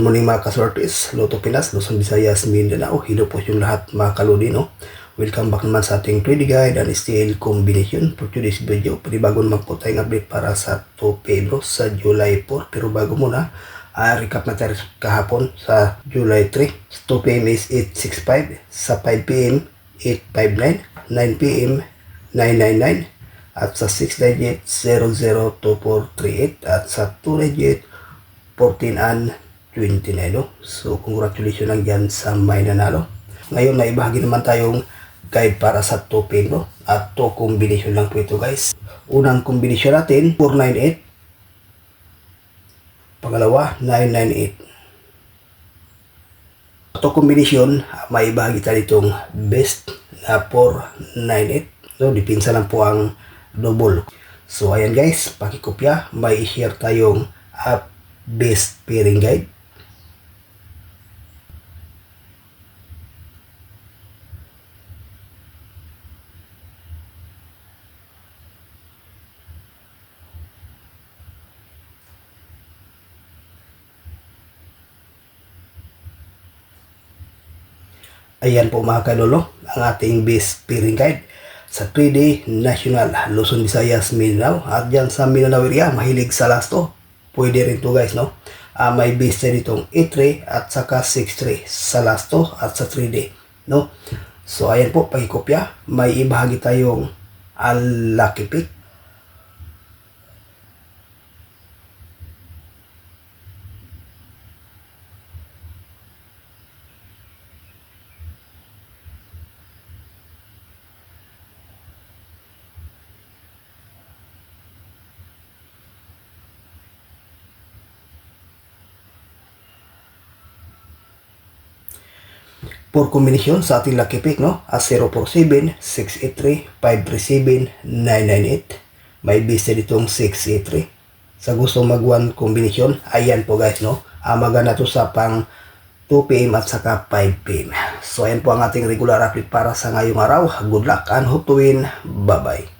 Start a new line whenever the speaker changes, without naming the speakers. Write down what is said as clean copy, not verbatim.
Good morning mga kasortes, Lotto Pinas, Luzon, Visayas, Mindanao. Hello po yung lahat mga kalodi, no? Welcome back naman sa ating trade guide and STL combination. For today's video, panibago naman po tayong update para sa 2 Pedro sa July 4. Pero bago muna, recap na tayo kahapon sa July 3. Sa 2 PM is 865, sa 5 PM 859, 9 PM 999, at sa 6 digit 002438, at sa 2 digit 14 and 29, no? So, congratulations lang dyan sa may nanalo. Ngayon, may ibahagi naman tayong guide para sa 2 pin, no? At 2 combination lang po ito, guys. Unang combination natin, 498. Pangalawa, 998. 2 combination, may ibahagi tayo itong best na 498. So, dipinsa lang po ang double. So, ayan guys, pakikopya, may i-share tayong best pairing guide. Ayan po mga kalolo, ang ating best pairing guide sa 3D National, Luzon, Visayas, Mindanao. At dyan sa Mindanao area, mahilig sa lasto. Pwede rin to guys, no? May base tayo ditong 8-3 at saka 6-3 sa lasto at sa 3D, no? So ayan po, pakikopya, may ibahagi tayong lucky pick. For combination sa ating lucky pick, no? 047, 683, 537, 998. May base ditong 683. Sa gusto mag 1 combination, ayan po guys, no? Maganda to sa pang 2 PM at saka 5 PM. So ayan po ang ating regular update para sa ngayong araw. Good luck and hope to win. Bye bye.